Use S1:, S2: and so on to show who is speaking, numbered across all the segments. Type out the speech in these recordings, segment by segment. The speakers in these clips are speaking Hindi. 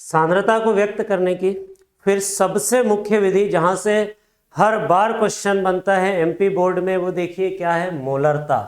S1: सांद्रता को व्यक्त करने की फिर सबसे मुख्य विधि जहां से हर बार क्वेश्चन बनता है एमपी बोर्ड में, वो देखिए क्या है, मोलरता।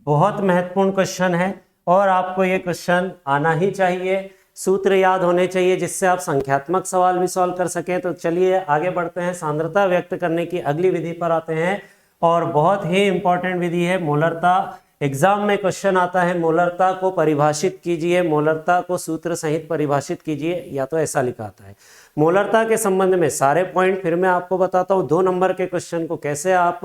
S1: बहुत महत्वपूर्ण क्वेश्चन है और आपको ये क्वेश्चन आना ही चाहिए, सूत्र याद होने चाहिए जिससे आप संख्यात्मक सवाल भी सॉल्व कर सकें। तो चलिए आगे बढ़ते हैं, सांद्रता व्यक्त करने की अगली विधि पर आते हैं और बहुत ही इंपॉर्टेंट विधि है मोलरता। एग्जाम में क्वेश्चन आता है मोलरता को परिभाषित कीजिए, मोलरता को सूत्र सहित परिभाषित कीजिए, या तो ऐसा लिखा आता है। मोलरता के संबंध में सारे पॉइंट फिर मैं आपको बताता हूँ। 2 नंबर के क्वेश्चन को कैसे आप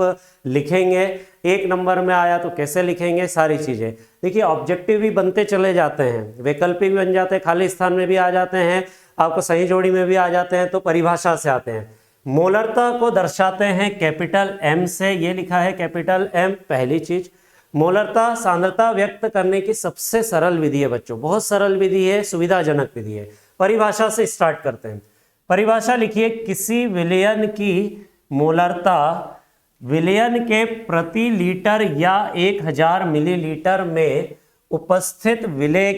S1: लिखेंगे, 1 नंबर में आया तो कैसे लिखेंगे, सारी चीजें देखिए। ऑब्जेक्टिव भी बनते चले जाते हैं, वैकल्पिक भी बन जाते हैं, खाली स्थान में भी आ जाते हैं, आपको सही जोड़ी में भी आ जाते हैं, तो परिभाषा से आते हैं। मोलरता को दर्शाते हैं कैपिटल एम से, ये लिखा है कैपिटल एम। पहली चीज, मोलरता सांद्रता व्यक्त करने की सबसे सरल विधि है बच्चों, बहुत सरल विधि है, सुविधाजनक विधि है। परिभाषा से स्टार्ट करते हैं। परिभाषा लिखिए, किसी विलयन की मोलरता विलयन के प्रति लीटर या 1000 मिलीलीटर में उपस्थित विलय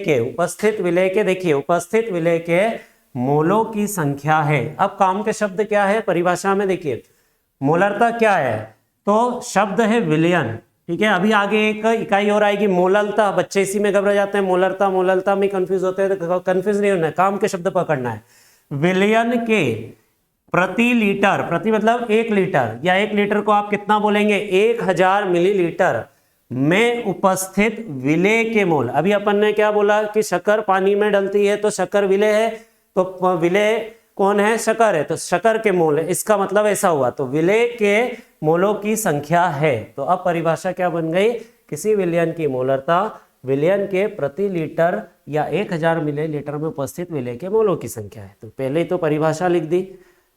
S1: के देखिए उपस्थित विलय के मोलों की संख्या है। अब काम के शब्द क्या है परिभाषा में, देखिए मोलरता क्या है, तो शब्द है विलयन, ठीक है। अभी आगे एक इकाई और आएगी मोललता, बच्चे इसी में घबरा जाते हैं, मोलरता में कंफ्यूज होते हैं, तो कंफ्यूज नहीं होना है, काम के शब्द पकड़ना है। विलयन के प्रति लीटर, प्रति मतलब 1 लीटर, या 1 लीटर को आप कितना बोलेंगे, 1000 मिलीलीटर में उपस्थित विलय के मोल। अभी अपन ने क्या बोला कि शक्कर पानी में डलती है तो शक्कर विलय है, तो विलय कौन है, शक्कर है, तो शक्कर के मोल है, इसका मतलब ऐसा हुआ, तो विलय के मोलों की संख्या है। तो अब परिभाषा क्या बन गई, किसी विलयन की मोलरता विलयन के प्रति लीटर या 1000 मिलीलीटर में उपस्थित विलय के मोलों की संख्या है। तो पहले तो परिभाषा लिख दी,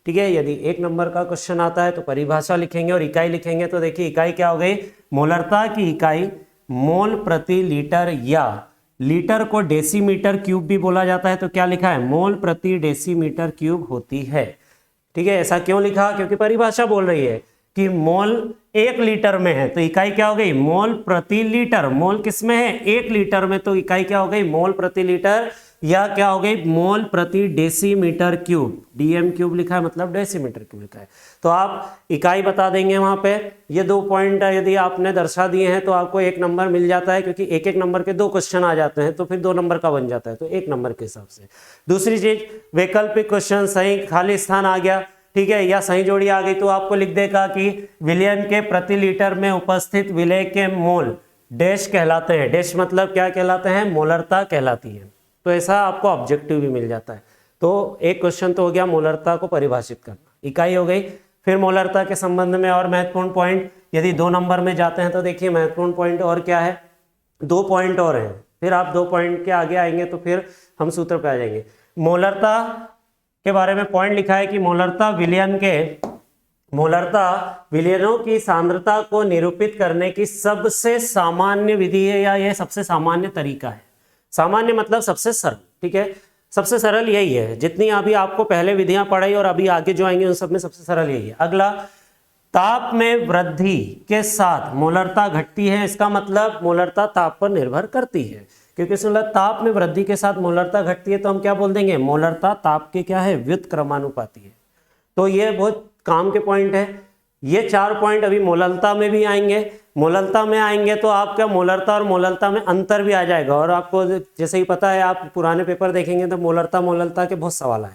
S1: ठीक है। यदि 1 नंबर का क्वेश्चन आता है तो परिभाषा लिखेंगे और इकाई लिखेंगे। तो देखिए इकाई क्या हो गई, मोलरता की इकाई मोल प्रति लीटर, या लीटर को डेसीमीटर क्यूब भी बोला जाता है, तो क्या लिखा है, मोल प्रति डेसीमीटर क्यूब होती है, ठीक है। ऐसा क्यों लिखा, क्योंकि परिभाषा बोल रही है कि मोल 1 लीटर में है, तो इकाई क्या हो गई, मोल प्रति लीटर। मोल किस में है, 1 लीटर में, तो इकाई क्या हो गई, मोल प्रति लीटर, या क्या हो गई, मोल प्रति डेसीमीटर क्यूब। डीएम क्यूब लिखा है मतलब डेसीमीटर क्यूब लिखा है, तो आप इकाई बता देंगे वहां पे। ये 2 पॉइंट यदि आपने दर्शा दिए हैं तो आपको 1 नंबर मिल जाता है, क्योंकि 1 नंबर के 2 क्वेश्चन आ जाते हैं, तो फिर 2 नंबर का बन जाता है, तो 1 नंबर के हिसाब से। दूसरी चीज, वैकल्पिक क्वेश्चन, सही खाली स्थान आ गया, ठीक है, या सही जोड़ी आ गई, तो आपको लिख देगा कि विलयन के प्रति लीटर में उपस्थित विलय के मोल डैश कहलाते हैं। डैश मतलब क्या कहलाते हैं, मोलरता कहलाती है। तो ऐसा आपको ऑब्जेक्टिव भी मिल जाता है। तो एक क्वेश्चन तो हो गया मोलरता को परिभाषित करना, इकाई हो गई। फिर मोलरता के संबंध में और महत्वपूर्ण पॉइंट, यदि 2 नंबर में जाते हैं तो देखिए महत्वपूर्ण पॉइंट और क्या है, 2 पॉइंट और हैं। फिर आप 2 पॉइंट के आगे आएंगे तो फिर हम सूत्र पे आ जाएंगे। मोलरता के बारे में पॉइंट लिखा है कि मोलरता विलयनों की सांद्रता को निरूपित करने की सबसे सामान्य विधि है, या यह सबसे सामान्य तरीका है। सामान्य मतलब सबसे सरल, ठीक है, सबसे सरल यही है। जितनी अभी आपको पहले विधियां पढ़ाई और अभी आगे जो आएंगे उन सब में सबसे सरल यही है। अगला, ताप में वृद्धि के साथ मोलरता घटती है, इसका मतलब मोलरता ताप पर निर्भर करती है, क्योंकि ताप में वृद्धि के साथ मोलरता घटती है, तो हम क्या बोल देंगे, मोलरता ताप के क्या है, व्युत्क्रमानुपाती है। तो ये बहुत काम के पॉइंट है। ये 4 पॉइंट अभी मोललता में भी आएंगे। मोललता में आएंगे तो आपका मोलरता और मोललता में अंतर भी आ जाएगा, और आपको जैसे ही पता है, आप पुराने पेपर देखेंगे तो मोलरता के बहुत सवाल आए,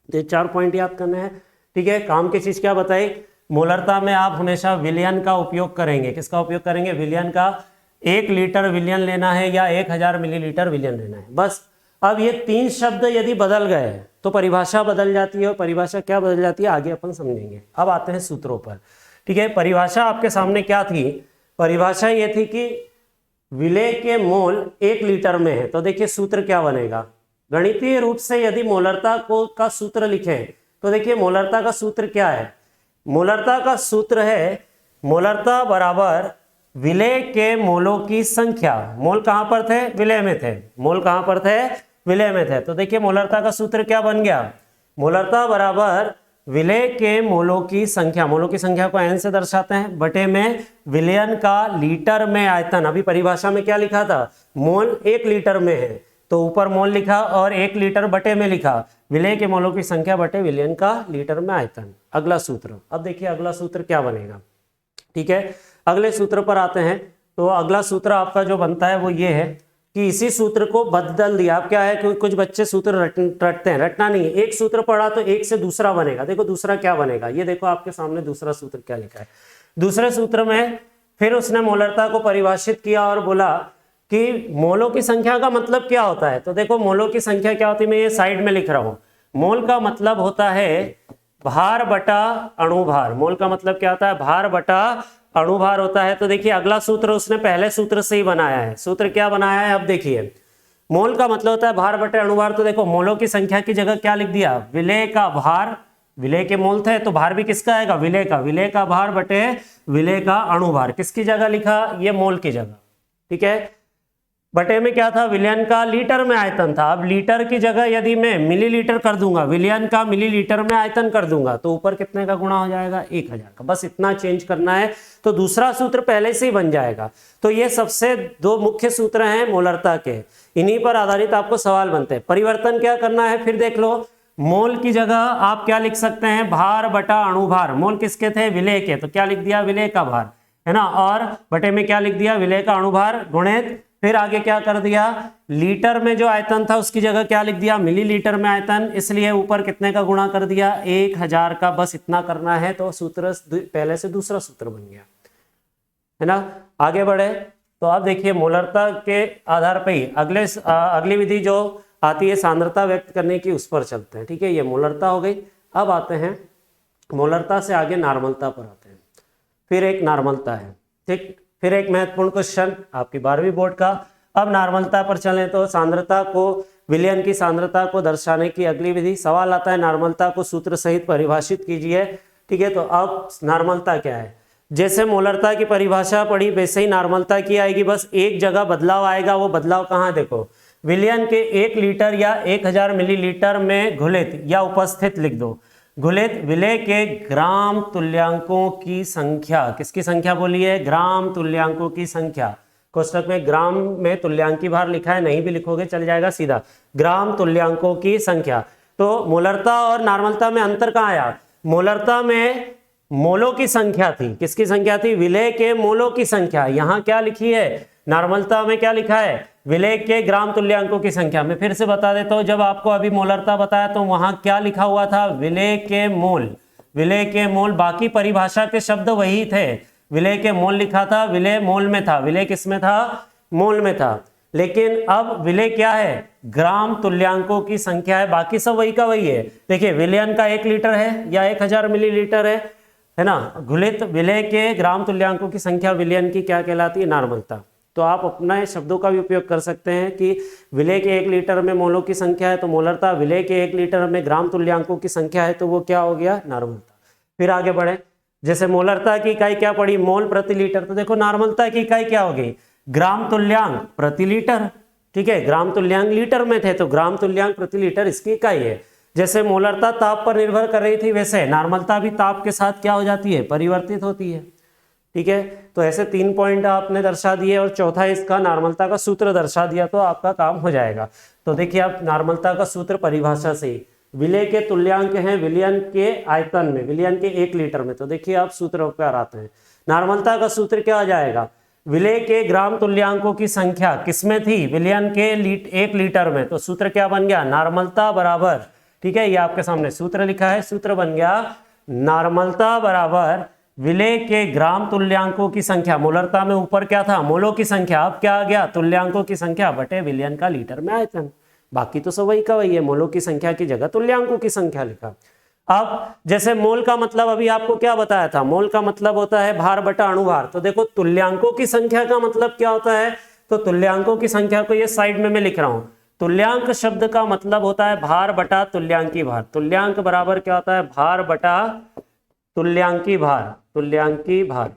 S1: तो ये 4 पॉइंट याद करने हैं, ठीक है। काम की चीज क्या बताई, मोलरता में आप हमेशा विलयन का उपयोग करेंगे। किसका उपयोग करेंगे, विलयन का। 1 लीटर विलयन लेना है या 1000 मिलीलीटर विलयन लेना है, बस। अब ये 3 शब्द यदि बदल गए तो परिभाषा बदल जाती है, और परिभाषा क्या बदल जाती है आगे अपन समझेंगे। अब आते हैं सूत्रों पर, ठीक है। परिभाषा आपके सामने क्या थी, परिभाषा ये थी कि विलय के मोल 1 लीटर में है, तो देखिए सूत्र क्या बनेगा। गणितीय रूप से यदि मोलरता का सूत्र लिखें तो देखिए मोलरता का सूत्र क्या है, मोलरता का सूत्र है मोलरता बराबर विलय के मोलों की संख्या। मोल कहां पर थे, विलय में थे, मोल कहां पर थे, विलय में थे। तो देखिए मोलरता का सूत्र क्या बन गया, मोलरता बराबर विलय के मोलों की संख्या, मोलों की संख्या को n से दर्शाते हैं, बटे में विलयन का लीटर में आयतन। अभी परिभाषा में क्या लिखा था, मोल 1 लीटर में है, तो ऊपर मोल लिखा और 1 लीटर बटे में लिखा विलेय के मोलों की संख्या बटे विलयन का लीटर में आयतन। अगला सूत्र, अब देखिए अगला सूत्र क्या बनेगा। ठीक है, अगले सूत्र पर आते हैं। तो अगला सूत्र आपका जो बनता है वो ये है कि इसी सूत्र को बदल दिया। अब क्या है कि कुछ बच्चे सूत्र रटते हैं, रटना नहीं है, एक सूत्र पढ़ा तो एक से दूसरा बनेगा। देखो दूसरा क्या बनेगा, ये देखो आपके सामने दूसरा सूत्र क्या लिखा है। दूसरे सूत्र में फिर उसने मोलरता को परिभाषित किया और बोला कि मोलों की संख्या का मतलब क्या होता है। तो देखो मोलों की संख्या क्या होती है, मैं ये साइड में लिख रहा हूं। मोल का मतलब होता है भार बटा अणुभार। मोल का मतलब क्या होता है, भार बटा अणुभार होता है। तो देखिए अगला सूत्र उसने पहले सूत्र से ही बनाया है। सूत्र क्या बनाया है, अब देखिए मोल का मतलब होता है भार बटे अणुभार। तो देखो मोलों की संख्या की जगह क्या लिख दिया, विलेय का भार, विलेय के मोल थे तो भार भी किसका आएगा, विलेय का, विलेय का भार बटे विलेय का अणुभार। किसकी जगह लिखा, ये मोल की जगह। ठीक है, बटे में क्या था, विलयन का लीटर में आयतन था। अब लीटर की जगह यदि मैं मिलीलीटर कर दूंगा, विलयन का मिलीलीटर में आयतन कर दूंगा, तो ऊपर कितने का गुणा हो जाएगा, 1000 का। बस इतना चेंज करना है तो दूसरा सूत्र पहले से ही बन जाएगा। तो ये सबसे दो मुख्य सूत्र हैं मोलरता के, इन्हीं पर आधारित आपको सवाल बनते हैं। परिवर्तन क्या करना है फिर देख लो। मोल की जगह आप क्या लिख सकते हैं, भार बटा अणुभार। मोल किसके थे, विलेय के, तो क्या लिख दिया, विलेय का भार, है ना। और बटे में क्या लिख दिया, विलेय का अणुभार गुणित, फिर आगे क्या कर दिया, लीटर में जो आयतन था उसकी जगह क्या लिख दिया, मिलीलीटर में आयतन, इसलिए ऊपर कितने का गुणा कर दिया, 1000 का। बस इतना करना है तो सूत्र पहले से दूसरा सूत्र बन गया, है ना। आगे बढ़े तो आप देखिए मोलरता के आधार पर ही अगली विधि जो आती है सांद्रता व्यक्त करने की, उस पर चलते हैं। ठीक है, ये मोलरता हो गई। अब आते हैं मोलरता से आगे नॉर्मलता पर आते हैं। फिर एक नॉर्मलता है, ठीक, फिर एक महत्वपूर्ण क्वेश्चन आपकी 12वीं बोर्ड का। अब नॉर्मलता पर चलें तो सांद्रता को, विलयन की सांद्रता को दर्शाने की अगली विधि। सवाल आता है नॉर्मलता को सूत्र सहित परिभाषित कीजिए। ठीक है, तो अब नॉर्मलता क्या है, जैसे मोलरता की परिभाषा पढ़ी वैसे ही नॉर्मलता की आएगी। बस एक जगह बदलाव आएगा, वो बदलाव कहाँ, देखो विलयन के 1 लीटर या 1000 मिलीलीटर में घुलित या उपस्थित लिख दो, घुलित विलेय के ग्राम तुल्यांकों की संख्या। किसकी संख्या बोली है, ग्राम तुल्यांकों की संख्या। कोष्टक में ग्राम में तुल्यांकी भार लिखा है, नहीं भी लिखोगे चल जाएगा सीधा, ग्राम तुल्यांकों की संख्या। तो मोलरता और नॉर्मलता में अंतर कहाँ आया, मोलरता में मोलों की संख्या थी, किसकी संख्या थी, विलेय के मोलों की संख्या। यहाँ क्या लिखी है, नॉर्मलता में क्या लिखा है, विलेय के ग्राम तुल्यांकों की संख्या। मैं फिर से बता देता हूं, जब आपको अभी मोलरता बताया तो वहां क्या लिखा हुआ था, विलेय के मोल, विलेय के मोल। बाकी परिभाषा के शब्द वही थे, विलेय के मोल लिखा था, विलेय मोल में था, विलेय किस में था, मोल में था। लेकिन अब विलेय क्या है, ग्राम तुल्यांकों की संख्या है, बाकी सब वही का वही है। देखिए विलयन का 1 लीटर है या 1000 मिलीलीटर है ना। घुलित विलेय के ग्राम तुल्यांकों की संख्या विलयन की क्या कहलाती है, नॉर्मलता। तो आप अपने शब्दों का भी उपयोग कर सकते हैं कि विलेय के 1 लीटर में मोलों की संख्या है तो मोलरता, विलेय के 1 लीटर में ग्राम तुल्यांकों की संख्या है तो वो क्या हो गया, नॉर्मलता। फिर आगे बढ़े, जैसे मोलरता की इकाई क्या पड़ी, मोल प्रति लीटर। तो देखो नॉर्मलता की इकाई क्या होगी, ग्राम तुल्यांक प्रति लीटर। ठीक है, ग्राम तुल्यांक लीटर में थे तो ग्राम तुल्यांक प्रति लीटर इसकी इकाई है। जैसे मोलरता ताप पर निर्भर कर रही थी, वैसे नॉर्मलता भी ताप के साथ क्या हो जाती है, परिवर्तित होती है। ठीक है, तो ऐसे 3 पॉइंट आपने दर्शा दिए और चौथा इसका नॉर्मलता का सूत्र दर्शा दिया तो आपका काम हो जाएगा। तो देखिए आप नॉर्मलता का सूत्र परिभाषा से ही, विलेय के तुल्यांक हैं विलयन के आयतन में, विलयन के 1 लीटर में। तो देखिए आप सूत्र पर आते हैं, नॉर्मलता का सूत्र क्या आ जाएगा, विलेय के ग्राम तुल्यांकों की संख्या किसमें थी, विलयन के 1 लीटर में। तो सूत्र क्या बन गया, नॉर्मलता बराबर, ठीक है ये आपके सामने सूत्र लिखा है, सूत्र बन गया नॉर्मलता बराबर विलेय के ग्राम तुल्यांकों की संख्या। मोलरता में ऊपर क्या था, मोलों की संख्या, अब क्या आ गया, तुल्यांकों की संख्या बटे विलयन का लीटर में आयतन। बाकी तो सब वही का वही है, मोलों की संख्या की जगह तुल्यांकों की संख्या लिखा। अब जैसे मोल का मतलब अभी आपको क्या बताया था, मोल का मतलब होता है भार बटा अणुभार। तो देखो तुल्यांकों की संख्या का मतलब क्या होता है, तो तुल्यांकों की संख्या को ये साइड में मैं लिख रहा हूं, तुल्यांक शब्द का मतलब होता है भार बटा तुल्यांकी भार। तुल्यांक बराबर क्या होता है, भार बटा तुल्यांकी भार, तुल्यांकी भार।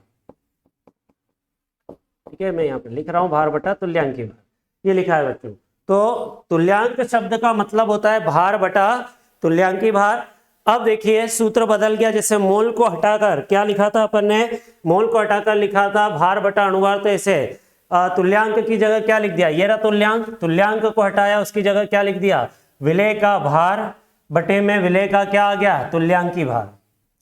S1: ठीक है, मैं यहाँ पे लिख रहा हूं भार बटा तुल्यांकी भार, ये लिखा है बच्चों। तो तुल्यांक शब्द का मतलब होता है भार बटा तुल्यांकी भार। अब देखिए सूत्र बदल गया, जैसे मोल को हटाकर क्या लिखा था अपन ने, मोल को हटाकर लिखा था भार बटा अणुभार। तो ऐसे तुल्यांक की जगह क्या लिख दिया, ये रहा तुल्यांक, तुल्यांक को हटाया, उसकी जगह क्या लिख दिया, विलेय का भार बटे में विलेय का क्या आ गया, तुल्यांकी भार,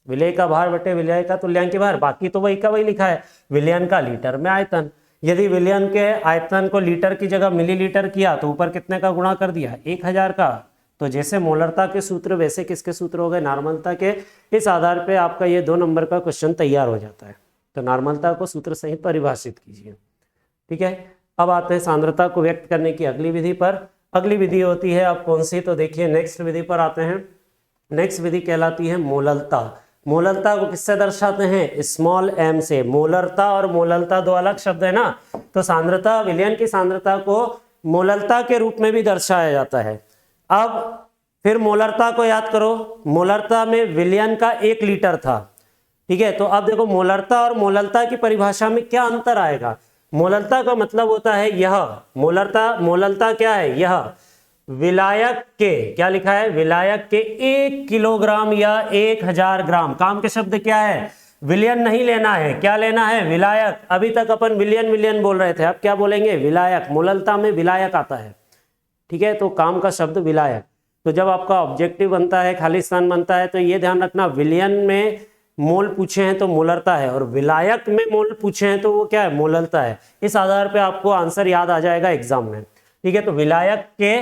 S1: विलेय का भार बटे विलेय का तुल्यांकी भार। बाकी तो वही का वही लिखा है, विलयन का लीटर में आयतन। यदि विलयन के आयतन को लीटर की जगह मिलीलीटर किया तो ऊपर कितने का गुणा कर दिया, 1000 का। तो जैसे मोलरता के सूत्र वैसे किसके सूत्र हो गए, नॉर्मलता के। इस आधार पे आपका ये 2 नंबर का क्वेश्चन तैयार हो जाता है। तो नॉर्मलता को सूत्र सहित परिभाषित कीजिए। ठीक है, अब आते हैं सांद्रता को व्यक्त करने की अगली विधि पर। अगली विधि होती है अब कौन सी, तो देखिए नेक्स्ट विधि पर आते हैं। नेक्स्ट विधि कहलाती है मोललता। मोललता को किससे दर्शाते हैं, स्मॉल एम से। मोलरता और मोललता दो अलग शब्द है ना, तो सांद्रता, विलयन की सांद्रता को मोललता के रूप में भी दर्शाया जाता है। अब फिर मोलरता को याद करो, मोलरता में विलयन का 1 लीटर था। ठीक है, तो अब देखो मोलरता और मोललता की परिभाषा में क्या अंतर आएगा। मोललता का मतलब होता है यह, मोललता क्या है, यह विलायक के, क्या लिखा है, विलायक के 1 किलोग्राम या 1000 ग्राम। काम के शब्द क्या है, विलयन नहीं लेना है, क्या लेना है, विलायक। अभी तक अपन विलयन विलयन बोल रहे थे, अब क्या बोलेंगे, विलायक। मोललता में विलायक आता है। ठीक है, तो काम का शब्द विलायक। तो जब आपका ऑब्जेक्टिव बनता है, खाली स्थान बनता है, तो ये ध्यान रखना, विलयन में मोल पूछे हैं तो मोलरता है, और विलायक में मोल पूछे हैं तो वो क्या है, मोललता है। इस आधार पे आपको आंसर याद आ जाएगा एग्जाम में। ठीक है, तो विलायक के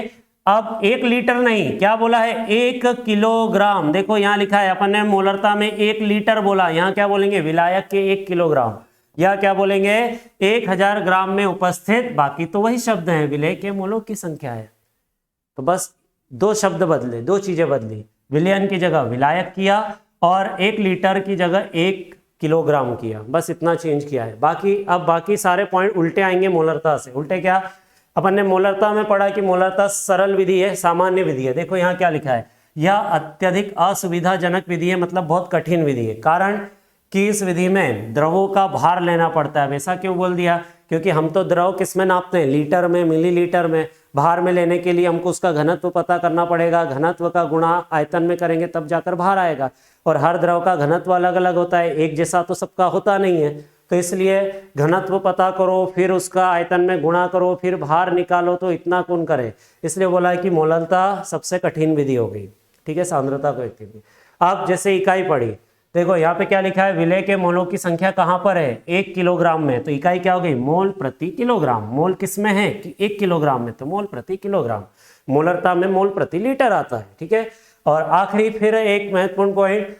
S1: अब 1 लीटर नहीं, क्या बोला है, 1 किलोग्राम। देखो यहाँ लिखा है, अपन ने मोलरता में 1 लीटर बोला, यहाँ क्या बोलेंगे, विलायक के 1 किलोग्राम, या क्या बोलेंगे, 1000 ग्राम में उपस्थित। बाकी तो वही शब्द हैं, विलेय के मोलों की संख्या है। तो बस 2 शब्द बदले, 2 चीजें बदली, विलयन की जगह विलायक किया और 1 लीटर की जगह 1 किलोग्राम किया, बस इतना चेंज किया है। बाकी सारे पॉइंट उल्टे आएंगे मोलरता से। उल्टे क्या, अपन ने मोलरता में पढ़ा कि मोलरता सरल विधि है, सामान्य विधि है। देखो यहाँ क्या लिखा है, यह अत्यधिक असुविधाजनक विधि है, मतलब बहुत कठिन विधि है। कारण कि इस विधि में द्रवों का भार लेना पड़ता है। वैसा क्यों बोल दिया, क्योंकि हम तो द्रव किस में नापते हैं, लीटर में, मिलीलीटर में। भार में लेने के लिए हमको उसका घनत्व पता करना पड़ेगा, घनत्व का गुणा आयतन में करेंगे तब जाकर भार आएगा। और हर द्रव का घनत्व अलग अलग होता है, एक जैसा तो सबका होता नहीं है। तो इसलिए घनत्व पता करो, फिर उसका आयतन में गुणा करो, फिर भार निकालो, तो इतना कौन करे। इसलिए बोला है कि मोललता सबसे कठिन विधि हो गई। ठीक है, सांद्रता को एक थी। अब जैसे इकाई पढ़ी, देखो यहाँ पे क्या लिखा है, विलेय के मोलों की संख्या कहाँ पर है, 1 किलोग्राम में। तो इकाई क्या हो गई, मोल प्रति किलोग्राम। मोल किस में है कि 1 किलोग्राम में, तो मोल प्रति किलोग्राम। मोलरता में मोल प्रति लीटर आता है। ठीक है, और आखिरी फिर एक महत्वपूर्ण पॉइंट,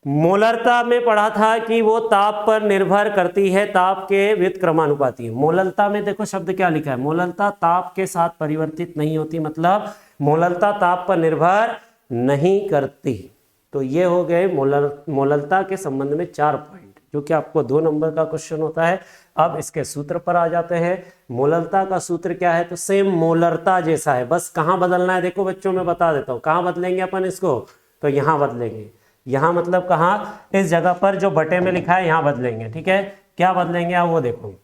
S1: मोलरता में पढ़ा था कि वो ताप पर निर्भर करती है, ताप के व्युत्क्रमानुपाती। मोललता में देखो शब्द क्या लिखा है, मोललता ताप के साथ परिवर्तित नहीं होती, मतलब मोललता ताप पर निर्भर नहीं करती। तो ये हो गए मोललता के संबंध में 4 पॉइंट, जो कि आपको 2 नंबर का क्वेश्चन होता है। अब इसके सूत्र पर आ जाते हैं। मोललता का सूत्र क्या है, तो सेम मोलरता जैसा है, बस कहाँ बदलना है, देखो बच्चों मैं बता देता हूँ। कहाँ बदलेंगे अपन इसको, तो यहाँ बदलेंगे। यहाँ मतलब कहाँ, इस जगह पर जो बटे में लिखा है यहाँ बदलेंगे। ठीक है, क्या बदलेंगे आप वो देखो।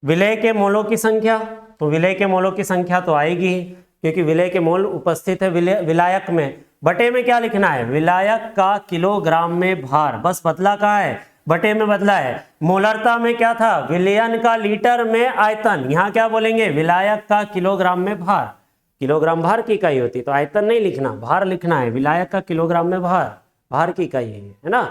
S1: विलेय के मोलों की संख्या, तो विलेय के मोलों की संख्या तो आएगी ही, क्योंकि विलेय के मोल उपस्थित है विलायक में। बटे में क्या लिखना है, विलायक का किलोग्राम में भार, बस बदला कहाँ है, बटे में बदला है। मोलरता में क्या था, विलयन का लीटर में आयतन, यहाँ क्या बोलेंगे, विलायक का किलोग्राम में भार। किलोग्राम भार की इकाई होती है, तो आयतन नहीं लिखना, भार लिखना है। विलायक का किलोग्राम में भार की इकाई है ना।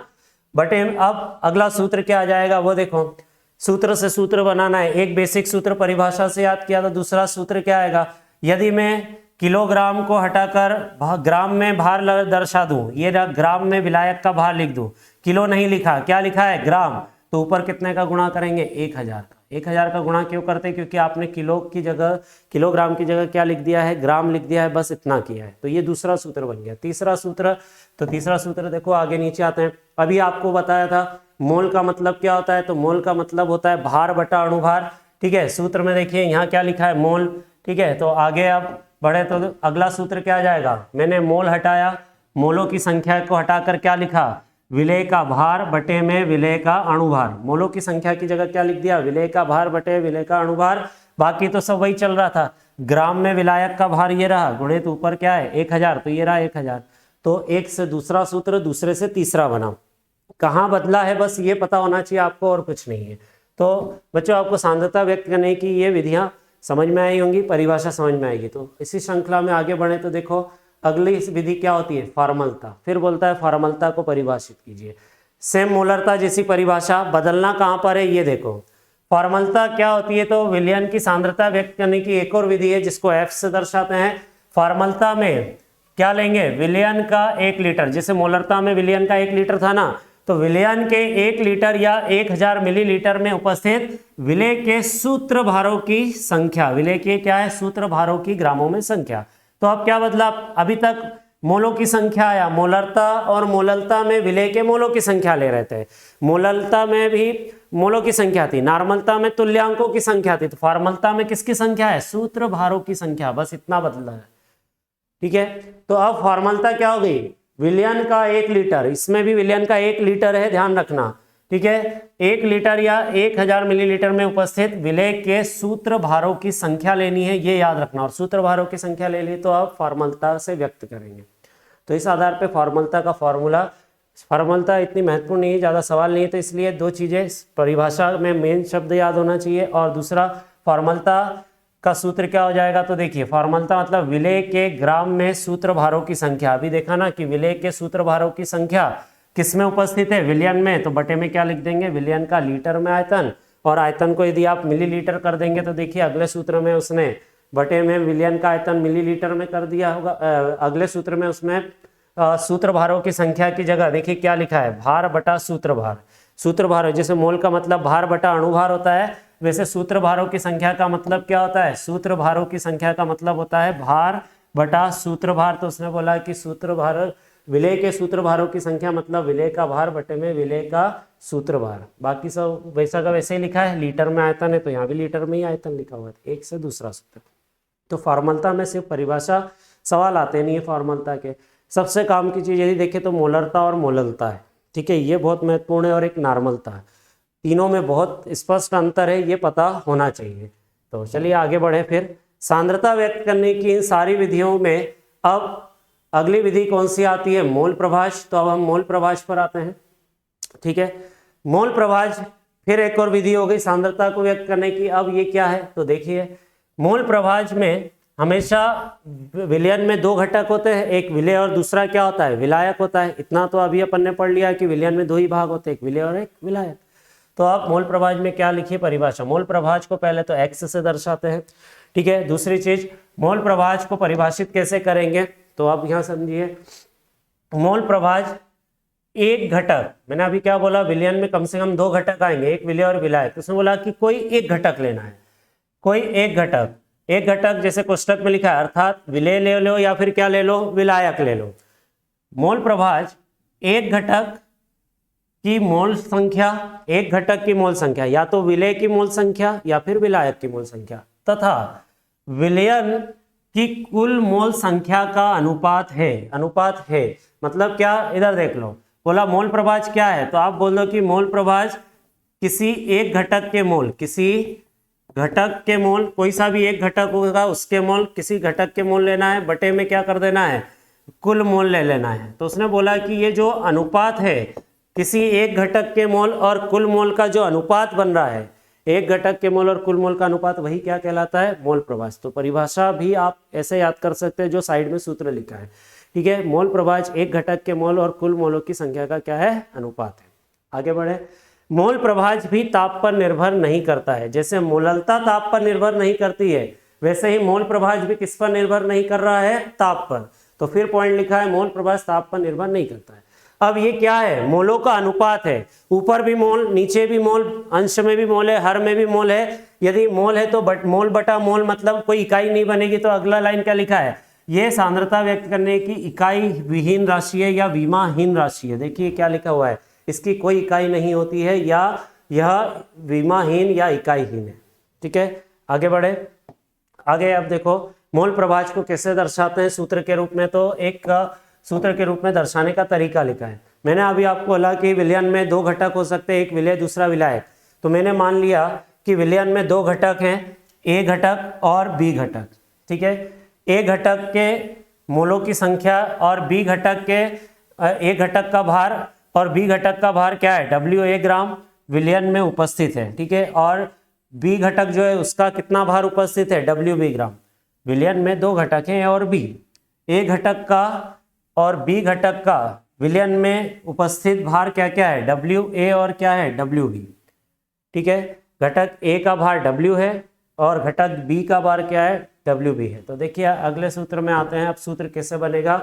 S1: बटे अब अगला सूत्र क्या आ जाएगा वो देखो, सूत्र से सूत्र बनाना है। एक बेसिक सूत्र परिभाषा से याद किया, तो दूसरा सूत्र क्या आएगा, यदि मैं किलोग्राम को हटाकर ग्राम में भार दर्शा दूं, ये ग्राम में विलायक का भार लिख दूं, किलो नहीं लिखा, क्या लिखा है, ग्राम, तो ऊपर कितने का गुणा करेंगे, 1000 का। 1000 का गुणा क्यों करते हैं, क्योंकि आपने किलो की जगह, किलोग्राम की जगह क्या लिख दिया है, ग्राम लिख दिया है, बस इतना किया है। तो ये दूसरा सूत्र बन गया। तीसरा सूत्र, तो तीसरा सूत्र देखो आगे नीचे आते हैं। अभी आपको बताया था मोल का मतलब क्या होता है, तो मोल का मतलब होता है भार बटा अणुभार। ठीक है, सूत्र में देखिए यहाँ क्या लिखा है, मोल। ठीक है, तो आगे अब बढ़े तो अगला सूत्र क्या आ जाएगा, मैंने मोल हटाया, मोलों की संख्या को हटाकर क्या लिखा, विलेय का भार बटे में विलेय का अणुभार। मोलों की संख्या की जगह क्या लिख दिया, विलेय का भार बटे विलेय का अणुभार। बाकी तो सब वही चल रहा था। ग्राम में विलायक का भार ये रहा, गुणित ऊपर क्या है 1000, तो ये रहा 1000। तो एक से दूसरा सूत्र, दूसरे से तीसरा बना। कहाँ बदला है बस ये पता होना चाहिए आपको, और कुछ नहीं है। तो बच्चों आपको सांद्रता व्यक्त करने की ये विधियां समझ में आई होंगी, परिभाषा समझ में आएगी। तो इसी श्रृंखला में आगे बढ़े तो देखो अगली विधि क्या होती है, फॉर्मलता। फिर बोलता है फॉर्मलता को परिभाषित कीजिए। सेम मोलरता जैसी परिभाषा, बदलना कहाँ पर है ये देखो। फॉर्मलता क्या होती है, तो विलयन की सांद्रता व्यक्त करने की एक और विधि है जिसको F से दर्शाते हैं। फॉर्मलता में क्या लेंगे, विलयन का 1 लीटर, जैसे मोलरता में विलयन का 1 लीटर था ना, तो विलयन के 1 लीटर या 1000 मिलीलीटर में उपस्थित विलय के सूत्र भारों की संख्या, विलय के क्या है, सूत्र भारों की ग्रामों में संख्या। तो अब क्या बदला, अभी तक मोलों की संख्या आया, मोलरता और मोललता में विलय के मोलों की संख्या ले रहे थे। मोललता में भी मोलों की संख्या थी, नॉर्मलता में तुल्यांकों की संख्या थी, तो फॉर्मलता में किसकी संख्या है, सूत्र भारों की संख्या, बस इतना बदला है। ठीक है, तो अब फॉर्मलता क्या हो गई, विलयन का 1 लीटर, इसमें भी विलयन का 1 लीटर है, ध्यान रखना। ठीक है, 1 लीटर या 1000 मिलीलीटर में उपस्थित विलय के सूत्र भारों की संख्या लेनी है, ये याद रखना। और सूत्र भारों की संख्या ले ली तो आप फॉर्मलता से व्यक्त करेंगे। तो इस आधार पे फॉर्मलता का फॉर्मूला, फॉर्मलता इतनी महत्वपूर्ण नहीं है, ज़्यादा सवाल नहीं है, तो इसलिए 2 चीज़ें परिभाषा में मेन शब्द याद होना चाहिए, और दूसरा फॉर्मलता का सूत्र क्या हो जाएगा। तो देखिए फॉर्मलता मतलब विलय के ग्राम में सूत्र भारों की संख्या। अभी देखा ना कि विलय के सूत्र भारों की संख्या किस में उपस्थित है, विलयन में, तो बटे में क्या लिख देंगे, विलयन का लीटर में आयतन, और आयतन को यदि आप मिलीलीटर कर देंगे तो देखिए अगले सूत्र में उसने बटे में विलयन का आयतन मिलीलीटर में कर दिया होगा। अगले सूत्र में उसमें सूत्र भारों की संख्या की जगह देखिए क्या लिखा है, भार बटा सूत्र भार। सूत्र भार जैसे मोल का मतलब भार बटा अणुभार होता है, वैसे सूत्र भारों की संख्या का मतलब क्या होता है, सूत्र भारों की संख्या का मतलब होता है भार बटा सूत्र भार। तो उसने बोला कि सूत्र भार, विलय के सूत्र भारों की संख्या मतलब विलय का भार बटे में विलय का सूत्र भार। बाकी सब वैसा का वैसे ही लिखा है, लीटर में आयतन है तो यहाँ भी लीटर में ही आयतन लिखा हुआ है, एक से दूसरा सूत्र। तो फॉर्मलता में सिर्फ परिभाषा सवाल आते नहीं है फॉर्मलता के। सबसे काम की चीज़ यदि देखें तो मोलरता और मोललता है। ठीक है, ये बहुत महत्वपूर्ण है, और एक नॉर्मलता है। तीनों में बहुत स्पष्ट अंतर है, ये पता होना चाहिए। तो चलिए आगे बढ़े। फिर सांद्रता व्यक्त करने की इन सारी विधियों में अब अगली विधि कौन सी आती है, मोल प्रभाष। तो अब हम मोल प्रभाष पर आते हैं। ठीक है, मोल प्रभाष फिर एक और विधि हो गई सांद्रता को व्यक्त करने की। अब ये क्या है, तो देखिए मोल प्रभाष में हमेशा विलयन में 2 घटक होते हैं, एक विलय और दूसरा क्या होता है, विलायक होता है। इतना तो अभी अपन ने पढ़ लिया कि विलयन में 2 ही भाग होते हैं, एक विलय और एक विलायक। तो आप मोल प्रभाष में क्या लिखिए परिभाषा। मोल प्रभाष को पहले तो x से दर्शाते हैं। ठीक है, दूसरी चीज मोल प्रभाष को परिभाषित कैसे करेंगे, तो आप यहाँ समझिए मोल प्रभाष एक घटक, मैंने अभी क्या बोला, विलयन में कम से कम 2 घटक आएंगे, एक विलय और विलायक। उसने बोला कि कोई एक घटक लेना है, कोई एक घटक, एक घटक जैसे कोष्टक में लिखा है, अर्थात विलय ले लो या फिर क्या ले लो, विलायक ले लो। मोल प्रभाष एक घटक की मोल संख्या, एक घटक की मोल संख्या या तो विलय की मोल संख्या या फिर विलायक की मोल संख्या तथा विलयन की कुल मोल संख्या का अनुपात है। अनुपात है मतलब क्या, इधर देख लो, बोला मोल प्रभाष क्या है, तो आप बोल दो कि मोल प्रभाष किसी एक घटक के मोल, किसी घटक के मोल, कोई सा भी एक घटक होगा उसके मोल, किसी घटक के मोल लेना है, बटे में क्या कर देना है, कुल मोल ले लेना है। तो उसने बोला कि ये जो अनुपात है, किसी एक घटक के मोल और कुल मोल का जो अनुपात बन रहा है, एक घटक के मोल और कुल मोल का अनुपात, वही क्या कहलाता है, मोल प्रभाष। तो परिभाषा भी आप ऐसे याद कर सकते हैं जो साइड में सूत्र लिखा है। ठीक है, मोल प्रभाष एक घटक के मोल और कुल मोलों की संख्या का क्या है, अनुपात है। आगे बढ़े। मोल प्रभाष भी ताप पर निर्भर नहीं करता है। जैसे मोललता ताप पर निर्भर नहीं करती है, वैसे ही मोल प्रभाष भी किस पर निर्भर नहीं कर रहा है, ताप पर। तो फिर पॉइंट लिखा है मोल प्रभाष ताप पर निर्भर नहीं करता है। अब ये क्या है, मोलों का अनुपात है, ऊपर भी मोल, नीचे भी मोल, अंश में भी मोल है, हर में भी मोल है। यदि मोल है तो मोल बटा मोल मतलब कोई इकाई नहीं बनेगी। तो अगला लाइन क्या लिखा है, ये सांद्रता व्यक्त करने की इकाई विहीन राशि है या विमाहीन राशि है। देखिए क्या लिखा हुआ है, इसकी कोई इकाई नहीं होती है या यह विमाहीन या इकाईहीन है। ठीक है, आगे बढ़े। आगे अब देखो मोल प्रभाष को कैसे दर्शाते हैं सूत्र के रूप में। तो एक सूत्र के रूप में दर्शाने का तरीका लिखा है। मैंने अभी आपको बोला कि विलयन में 2 घटक हो सकते हैं, एक विलय दूसरा विलायक। तो मैंने मान लिया कि विलयन में 2 घटक हैं, ए घटक और बी घटक। ठीक है, ए घटक के मोलों की संख्या और बी घटक के, ए घटक का भार और बी घटक का भार क्या है, WA ग्राम। विलयन में उपस्थित है, ठीक है। और बी घटक जो है उसका कितना भार उपस्थित है, WB ग्राम। विलयन में 2 घटक हैं, A और B। ए घटक का और बी घटक का विलयन में उपस्थित भार क्या क्या है, WA और क्या है, WB, ठीक है। घटक ए का भार W है और घटक बी का भार क्या है, WB है। तो देखिए अगले सूत्र में आते हैं। अब सूत्र कैसे बनेगा,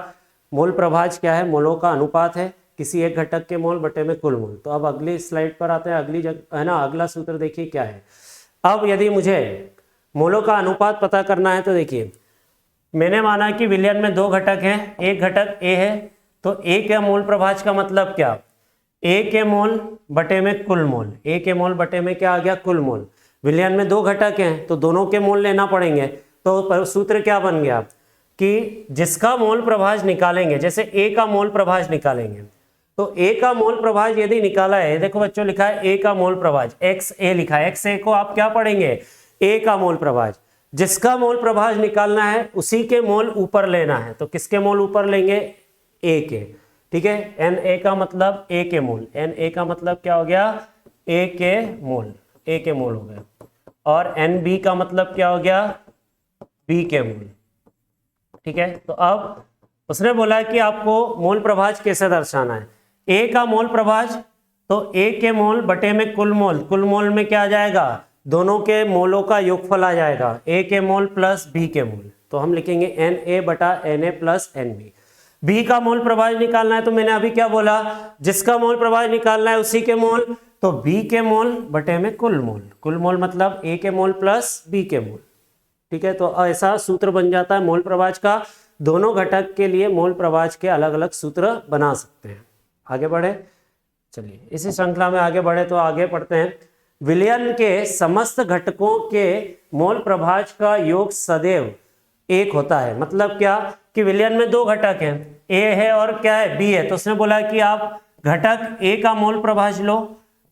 S1: मोल प्रभाज क्या है, मोलों का अनुपात है किसी एक घटक के मोल बटे में कुल मोल। तो अब अगली स्लाइड पर आते हैं, अगली जगह है ना, अगला सूत्र देखिए क्या है। अब यदि मुझे मोलों का अनुपात पता करना है तो देखिए मैंने माना कि विलयन में 2 घटक हैं, एक घटक ए है, तो ए के मोल प्रभाज का मतलब क्या, ए के मोल बटे में कुल मोल। ए के मोल बटे में क्या आ गया, कुल मोल। विलयन में 2 घटक हैं तो दोनों के मोल लेना पड़ेंगे। तो सूत्र क्या बन गया कि जिसका मोल प्रभाज निकालेंगे, जैसे ए का मोल प्रभाज निकालेंगे, तो ए का मोल प्रभाज यदि निकाला है, देखो बच्चों लिखा है ए का मोल प्रभाज, एक्स ए लिखा है, एक्स ए को आप क्या पढ़ेंगे, ए का मोल प्रभाज। जिसका मोल प्रभाज निकालना है उसी के मोल ऊपर लेना है, तो किसके मोल ऊपर लेंगे, ए के, ठीक है। एन ए का मतलब ए के मोल, एन ए का मतलब क्या हो गया, ए के मोल, ए के मोल हो गया। और एन बी का मतलब क्या हो गया, बी के मोल, ठीक है। तो अब उसने बोला कि आपको मोल प्रभाज कैसे दर्शाना है। ए का मोल प्रभाज, तो ए के मोल बटे में कुल मोल, कुल मोल में क्या आ जाएगा, दोनों के मोलों का योगफल आ जाएगा, ए के मोल प्लस बी के मोल। तो हम लिखेंगे एन ए बटा n a plus n b. B का मोल प्रभाज निकालना है, तो मैंने अभी क्या बोला, जिसका मोल प्रभाज निकालना है उसी के मोल, तो बी के मोल बटे में कुल मोल, कुल मोल मतलब ए के मोल प्लस बी के मोल, ठीक है। तो ऐसा सूत्र बन जाता है मोल प्रभाज का। दोनों घटक के लिए मोल प्रभाज के अलग अलग सूत्र बना सकते हैं। आगे बढ़े, चलिए इसी श्रृंखला में आगे बढ़े तो आगे पढ़ते हैं। विलयन के समस्त घटकों के मोल प्रभाज का योग सदैव एक होता है। मतलब क्या कि विलयन में 2 घटक हैं, ए है और क्या है, बी है। तो उसने बोला कि आप घटक ए का मोल प्रभाज लो,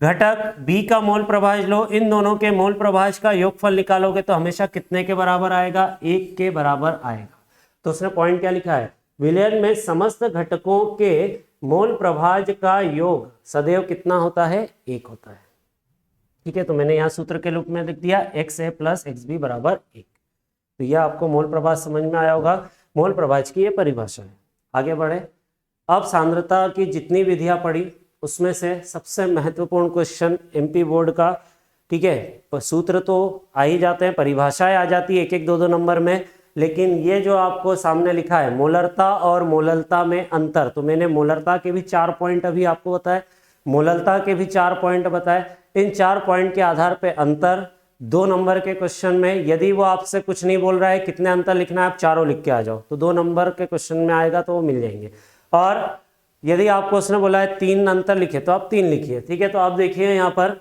S1: घटक बी का मोल प्रभाज लो, इन दोनों के मोल प्रभाज का योगफल निकालोगे तो हमेशा कितने के बराबर आएगा, 1 के बराबर आएगा। तो उसने पॉइंट क्या लिखा है, विलयन में समस्त घटकों के मोल प्रभाज का योग सदैव कितना होता है, 1 होता है, ठीक है। तो मैंने यहाँ सूत्र के रूप में लिख दिया एक्स ए प्लस एक्स बी बराबर 1। तो यह आपको मोल प्रभाज समझ में आया होगा। मोल प्रभाज की ये परिभाषा है। आगे बढ़े। अब सांद्रता की जितनी विधियां पढ़ी उसमें से सबसे महत्वपूर्ण क्वेश्चन एमपी बोर्ड का, ठीक है। सूत्र तो आ ही जाते हैं, परिभाषाएं आ जाती है 1-1, 2-2 नंबर में, लेकिन ये जो आपको सामने लिखा है मोलरता और मोललता में अंतर, तो मैंने मोलरता के भी 4 पॉइंट अभी आपको बताए, मोललता के भी 4 पॉइंट बताए। इन 4 पॉइंट के आधार पे अंतर 2 नंबर के क्वेश्चन में, यदि वो आपसे कुछ नहीं बोल रहा है कितने अंतर लिखना है, आप चारों लिख के आ जाओ, तो 2 नंबर के क्वेश्चन में आएगा तो वो मिल जाएंगे। और यदि आपको उसने बोला है 3 अंतर लिखे तो आप 3 लिखिए, ठीक है। तो आप देखिए यहाँ पर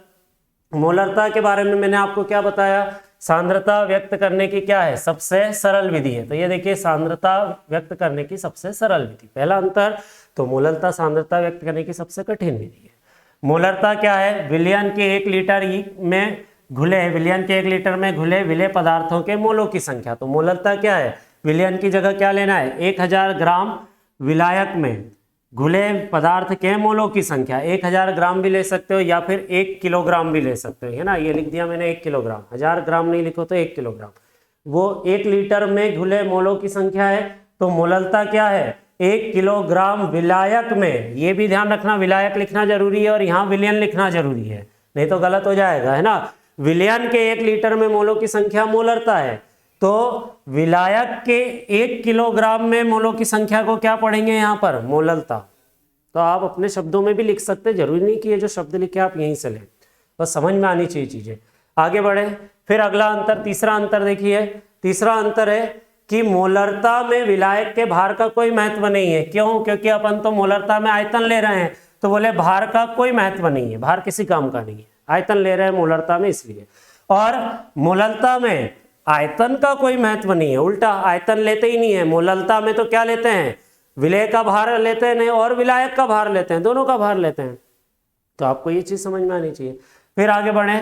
S1: मोलरता के बारे में मैंने आपको क्या बताया, सांद्रता व्यक्त करने की क्या है, सबसे सरल विधि है। तो ये देखिए सांद्रता व्यक्त करने की सबसे सरल विधि, पहला अंतर। तो मोलरता सांद्रता व्यक्त करने की सबसे कठिन विधि है। मोलरता क्या है, विलयन के 1 लीटर में घुले, विलयन के 1 लीटर में घुले विलेय पदार्थों के मोलों की संख्या। तो मोलरता क्या है, विलयन की जगह क्या लेना है, 1000 ग्राम विलायक में घुले पदार्थ के मोलों की संख्या। 1000 ग्राम भी ले सकते हो या फिर 1 किलोग्राम भी ले सकते हो, है ना। ये लिख दिया मैंने 1 किलोग्राम, 1000 ग्राम नहीं लिखो तो 1 किलोग्राम। वो 1 लीटर में घुले मोलों की संख्या है। तो मोललता क्या है, 1 किलोग्राम विलायक में, ये भी ध्यान रखना विलायक लिखना जरूरी है और यहाँ विलयन लिखना जरूरी है, नहीं तो गलत हो जाएगा, है ना। विलयन के 1 लीटर में मोलों की संख्या मोलरता है, तो विलायक के 1 किलोग्राम में मोलों की संख्या को क्या पढ़ेंगे यहाँ पर, मोललता। तो आप अपने शब्दों में भी लिख सकते, जरूरी नहीं कि ये जो शब्द लिखे आप यहीं से लें, बस समझ में आनी चाहिए चीजें। आगे बढ़े, फिर अगला अंतर, तीसरा अंतर देखिए। तीसरा अंतर है कि मोलरता में विलायक के भार का कोई महत्व नहीं है। क्यों, क्योंकि अपन तो मोलरता में आयतन ले रहे हैं, तो बोले भार का कोई महत्व नहीं है, भार किसी काम का नहीं है, आयतन ले रहे हैं मोलरता में इसलिए। और मोललता में आयतन का कोई महत्व नहीं है, उल्टा आयतन लेते ही नहीं है। मोललता में तो क्या लेते हैं, विलेय का भार लेते हैं और विलायक का भार लेते हैं, दोनों का भार लेते हैं। तो आपको ये चीज समझ में आनी चाहिए। फिर आगे बढ़े,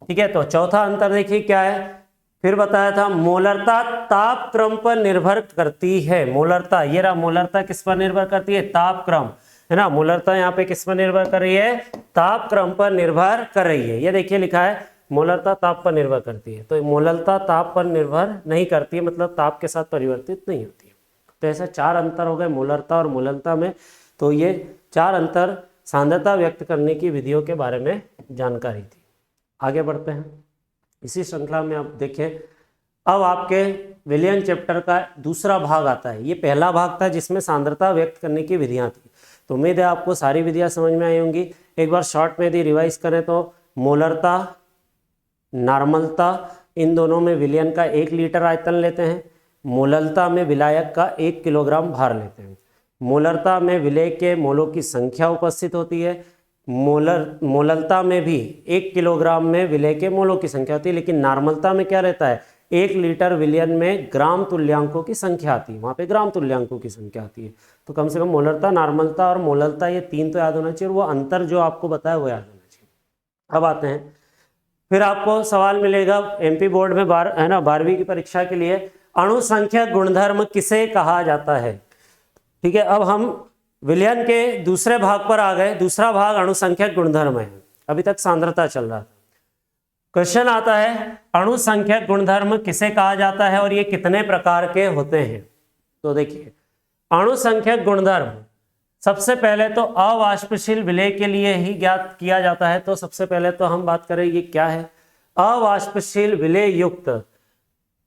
S1: ठीक है। तो चौथा अंतर देखिए क्या है, फिर बताया था मोलरता ताप क्रम पर निर्भर करती है। मोलरता, ये रहा मोलरता किस पर निर्भर करती है, ताप क्रम, है ना। मोलरता यहाँ पे किस पर निर्भर कर रही है, तापक्रम पर निर्भर कर रही है। ये देखिए लिखा है मोलरता ताप पर निर्भर करती है, तो मोलरता ताप पर निर्भर नहीं करती है, मतलब ताप के साथ परिवर्तित नहीं होती है। तो ऐसा 4 अंतर हो गए मोलरता और मोलरता में। तो ये 4 अंतर सांद्रता व्यक्त करने की विधियों के बारे में जानकारी थी। आगे बढ़ते हैं इसी श्रृंखला में। आप देखें अब आपके विलियन चैप्टर का दूसरा भाग आता है। ये पहला भाग था जिसमें सांद्रता व्यक्त करने की विधियां थी। तो उम्मीद है आपको सारी विधियां समझ में आई होंगी। एक बार शॉर्ट में यदि रिवाइज करें तो मोलरता, नॉर्मलता, इन दोनों में विलयन का 1 लीटर आयतन लेते हैं। मोलरता में विलायक का 1 किलोग्राम भार लेते हैं। मोलरता में विलय के मोलों की संख्या उपस्थित होती है। मोलरता में भी 1 किलोग्राम में विलय के मोलों की संख्या होती है, लेकिन नॉर्मलता में क्या रहता है 1 लीटर विलयन में ग्राम तुल्यांकों की संख्या आती है, वहाँ पे ग्राम तुल्यांकों की संख्या आती है। तो कम से कम मोलरता, नॉर्मलता और मोलरता ये 3 तो याद होना चाहिए, और वो अंतर जो आपको बताया वो याद होना चाहिए। अब आते हैं, फिर आपको सवाल मिलेगा एमपी बोर्ड में 12वीं की परीक्षा के लिए, अणुसंख्यक गुणधर्म किसे कहा जाता है। ठीक है, अब हम विलयन के दूसरे भाग पर आ गए। दूसरा भाग अणुसंख्यक गुणधर्म है। अभी तक सांद्रता चल रहा था। क्वेश्चन आता है अणुसंख्यक गुणधर्म किसे कहा जाता है और ये कितने प्रकार के होते हैं। तो देखिए अणुसंख्यक गुणधर्म सबसे पहले तो अवाष्पशील विलय के लिए ही ज्ञात किया जाता है। तो सबसे पहले तो हम बात करें ये क्या है। अवाष्पशील विलय युक्त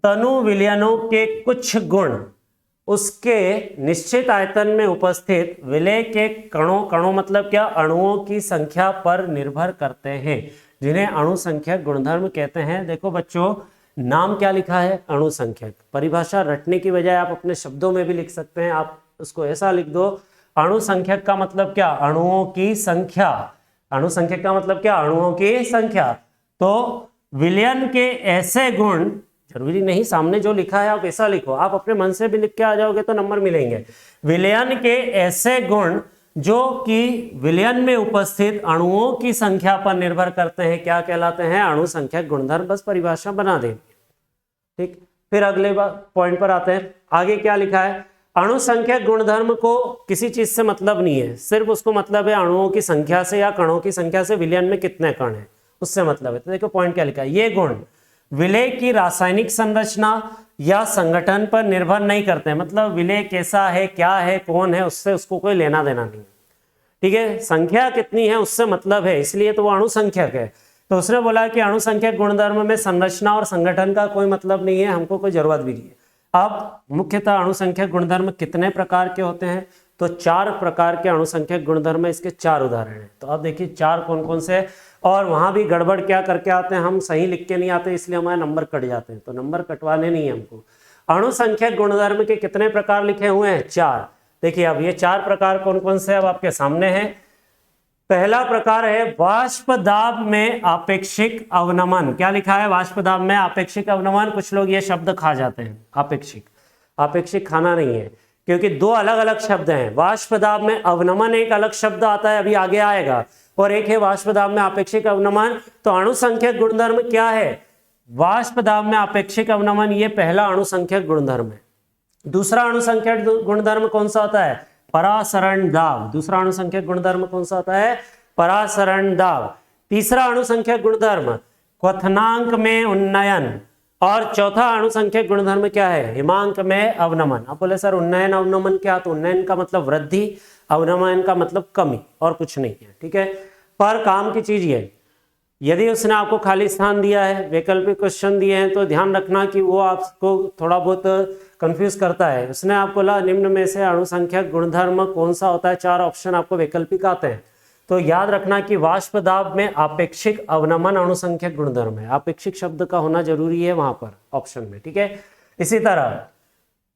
S1: तनु विलयनों के कुछ गुण उसके निश्चित आयतन में उपस्थित विलय के कणों मतलब क्या, अणुओं की संख्या पर निर्भर करते हैं, जिन्हें अणुसंख्यक गुणधर्म कहते हैं। देखो बच्चों, नाम क्या लिखा है अणुसंख्यक। परिभाषा रटने की बजाय आप अपने शब्दों में भी लिख सकते हैं। आप उसको ऐसा लिख दो, अणुसंख्यक का मतलब क्या, अणुओं की संख्या। अणुसंख्यक का मतलब क्या, अणुओं की संख्या। तो विलयन के ऐसे गुण, जरूरी नहीं सामने जो लिखा है आप ऐसा लिखो, आप अपने मन से भी लिख के आ जाओगे तो नंबर मिलेंगे। विलयन के ऐसे गुण जो कि विलयन में उपस्थित अणुओं की संख्या पर निर्भर करते हैं क्या कहलाते हैं, अणुसंख्यक गुणधर्म। बस परिभाषा बना देंगे। ठीक, फिर अगले पॉइंट पर आते हैं। आगे क्या लिखा है, अणुसंख्यक गुणधर्म को किसी चीज से मतलब नहीं है, सिर्फ उसको मतलब है अणुओं की संख्या से या कणों की संख्या से, विलयन में कितने कण हैं उससे मतलब है। तो देखो पॉइंट क्या लिखा है, ये गुण विलय की रासायनिक संरचना या संगठन पर निर्भर नहीं करते हैं। मतलब विलय कैसा है, क्या है, कौन है, उससे उसको कोई लेना देना नहीं। ठीक है, संख्या कितनी है उससे मतलब है, इसलिए तो वो अणुसंख्यक है। तो उसने बोला कि अणुसंख्यक गुणधर्म में संरचना और संगठन का कोई मतलब नहीं है, हमको कोई जरूरत भी नहीं है। अब मुख्यतः अणुसंख्यक गुणधर्म कितने प्रकार के होते हैं, तो 4 प्रकार के अणुसंख्यक गुणधर्म है। इसके 4 उदाहरण हैं। तो अब देखिए 4 कौन कौन से, और वहां भी गड़बड़ क्या करके आते हैं, हम सही लिख के नहीं आते, इसलिए हमारे नंबर कट जाते हैं। तो नंबर कटवाने नहीं है हमको। अणुसंख्यक गुणधर्म के कितने प्रकार लिखे हुए हैं, 4। देखिए अब ये 4 प्रकार कौन कौन से अब आपके सामने हैं। पहला प्रकार है वाष्प दाब में आपेक्षिक अवनमन। क्या लिखा है, वाष्प दाब में आपेक्षिक अवनमन। कुछ लोग ये शब्द खा जाते हैं, आपेक्षिक। आपेक्षिक खाना नहीं है, क्योंकि 2 अलग अलग शब्द हैं। वाष्प दाब में अवनमन एक अलग शब्द आता है, अभी आगे आएगा, और एक है वाष्प दाब में आपेक्षिक अवनमन। तो अणुसंख्यक गुणधर्म क्या है, वाष्प दाब में आपेक्षिक अवनमन, ये पहला अणुसंख्यक गुणधर्म है। दूसरा अणुसंख्यक गुणधर्म कौन सा होता है, परासरण दाब। दूसरा अणुसंख्यक गुणधर्म कौन सा होता है, परासरण दाब। तीसरा अणुसंख्यक गुणधर्म क्वथनांक में उन्नयन। और चौथा अणुसंख्यक गुणधर्म क्या है, हिमांक में अवनमन। आप बोले सर उन्नयन अवनमन क्या, तो उन्नयन का मतलब वृद्धि, अवनमन का मतलब कमी, और कुछ नहीं है। ठीक है, पर काम की चीज ये, यदि उसने आपको खाली स्थान दिया है, वैकल्पिक क्वेश्चन दिए हैं, तो ध्यान रखना कि वो आपको थोड़ा बहुत कंफ्यूज करता है। उसने आपको बोला निम्न में से अणुसंख्यक गुणधर्म कौन सा होता है, 4 ऑप्शन आपको वैकल्पिक आते हैं। तो याद रखना कि वाष्प दाब में आपेक्षिक अवनमन अणुसंख्यक गुणधर्म है। आपेक्षिक शब्द का होना जरूरी है वहां पर ऑप्शन में। ठीक है, इसी तरह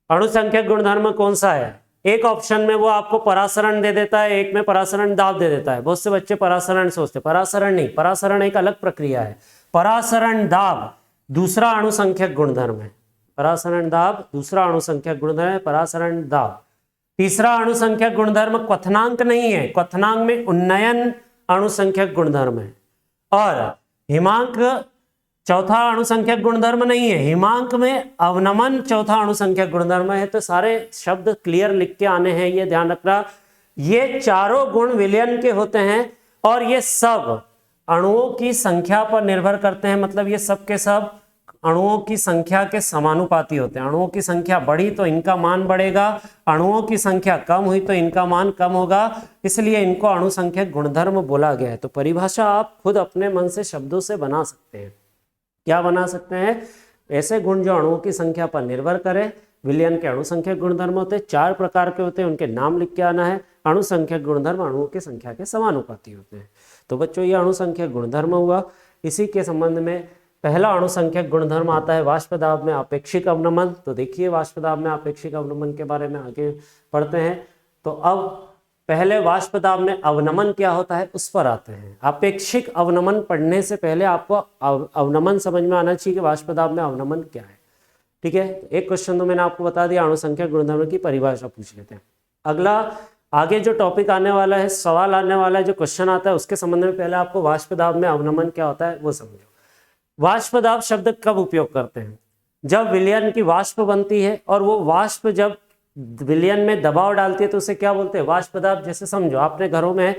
S1: अणुसंख्यक गुणधर्म कौन सा है, एक ऑप्शन में वो आपको परासरण दे देता है, एक में परासरण दाब दे देता है। बहुत से बच्चे परासरण सोचते, परासरण नहीं, परासरण एक अलग प्रक्रिया है। परासरण दाब दूसरा अणुसंख्यक गुणधर्म है। परासरण दाब दूसरा अणुसंख्यक गुणधर्म है, परासरण दाब। तीसरा अणुसंख्यक गुणधर्म क्वथनांक नहीं है, क्वथनांक में उन्नयन अणुसंख्यक गुणधर्म है। और हिमांक चौथा अणुसंख्यक गुणधर्म नहीं है, हिमांक में अवनमन चौथा अणुसंख्यक गुणधर्म है। तो सारे शब्द क्लियर लिख के आने हैं, ये ध्यान रखना। ये चारों गुण विलयन के होते हैं, और ये सब अणुओं की संख्या पर निर्भर करते हैं, मतलब ये सब के सब अणुओं की संख्या के समानुपाती होते हैं। अणुओं की संख्या बढ़ी तो इनका मान बढ़ेगा, अणुओं की संख्या कम हुई तो इनका मान कम होगा, इसलिए इनको अणुसंख्यक गुणधर्म बोला गया है। तो परिभाषा आप खुद अपने मन से शब्दों से बना सकते हैं। क्या बना सकते हैं? ऐसे गुण जो अणुओं की संख्या पर निर्भर करें। विलियन के अणुसंख्यक गुणधर्म होते हैं, 4 प्रकार के होते हैं, उनके नाम लिख के आना है। अणुसंख्यक गुणधर्म अणुओं की संख्या के समानुपाती होते हैं। तो बच्चों ये अणुसंख्यक गुणधर्म हुआ। इसी के संबंध में पहला अणुसंख्यक गुणधर्म आता है वाष्प दाब में अपेक्षिक अवनमन। तो देखिए वाष्प दाब में अपेक्षिक अवनमन के बारे में आगे पढ़ते हैं। तो अब पहले वाष्प दाब में अवनमन क्या होता है उस पर आते हैं। अपेक्षिक अवनमन पढ़ने से पहले आपको अवनमन समझ में आना चाहिए कि वाष्प दाब में अवनमन क्या है। ठीक है, एक क्वेश्चन तो मैंने आपको बता दिया, अणुसंख्यक गुणधर्म की परिभाषा पूछ लेते हैं। अगला आगे जो टॉपिक आने वाला है, सवाल आने वाला है, जो क्वेश्चन आता है उसके संबंध में पहले आपको वाष्प दाब में अवनमन क्या होता है वो समझो। वाष्प दाब शब्द कब उपयोग करते हैं? जब विलयन की वाष्प बनती है और वो वाष्प जब विलयन में दबाव डालती है तो उसे क्या बोलते हैं? वाष्प दाब। जैसे समझो आपने घरों में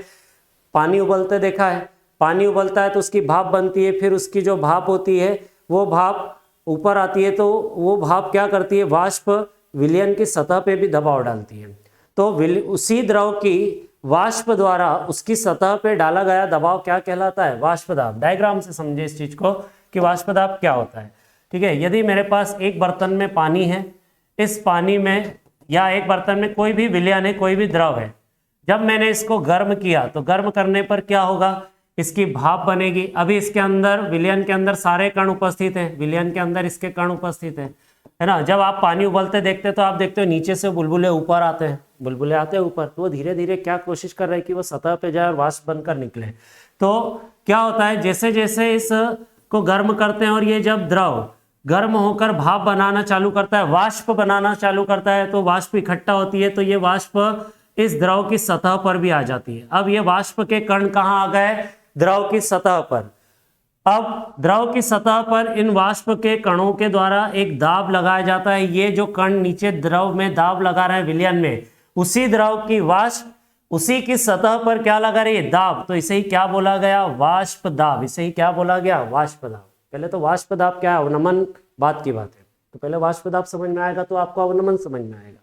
S1: पानी उबलते देखा है, पानी उबलता है तो उसकी भाप बनती है, फिर उसकी जो भाप होती है वो भाप ऊपर आती है, तो वो भाप क्या करती है? वाष्प विलयन की सतह पे भी दबाव डालती है। तो उसी द्रव की वाष्प द्वारा उसकी सतह पे डाला गया दबाव क्या कहलाता है? वाष्प दाब। डायग्राम से समझे इस चीज को कि वाष्प दाब क्या होता है। ठीक है, यदि मेरे पास एक बर्तन में पानी है, इस पानी में या एक बर्तन में कोई भी विलयन है, कोई भी द्रव है, जब मैंने इसको गर्म किया तो गर्म करने पर क्या होगा? इसकी भाप बनेगी। अभी इसके अंदर विलयन के अंदर सारे कण उपस्थित हैं, विलयन के अंदर इसके कण उपस्थित हैं, है ना। जब आप पानी उबलते देखते हैं तो आप देखते हो नीचे से बुलबुले ऊपर आते हैं, बुलबुले आते हैं ऊपर, तो वो धीरे धीरे क्या कोशिश कर रहे हैं कि वो सतह पे जाए और वाष्प बनकर निकले। तो क्या होता है, जैसे जैसे इस को गर्म करते हैं और ये जब द्रव गर्म होकर भाप बनाना चालू करता है, वाष्प बनाना चालू करता है, तो वाष्प इकट्ठा होती है, तो ये वाष्प इस द्रव की सतह पर भी आ जाती है। अब ये वाष्प के कण कहाँ आ गए? द्रव की सतह पर। अब द्रव की सतह पर इन वाष्प के कणों के द्वारा एक दाब लगाया जाता है। ये जो कण नीचे द्रव में दाब लगा रहे हैं विलयन में, उसी द्रव की वाष्प उसी की सतह पर क्या लगा रही है? दाब। तो इसे ही क्या बोला गया? वाष्प दाब। इसे ही क्या बोला गया? वाष्प दाब। पहले तो वाष्प दाब क्या है, अवनमन बात की बात है, तो पहले वाष्प दाब समझ में आएगा तो आपको अवनमन समझ में आएगा।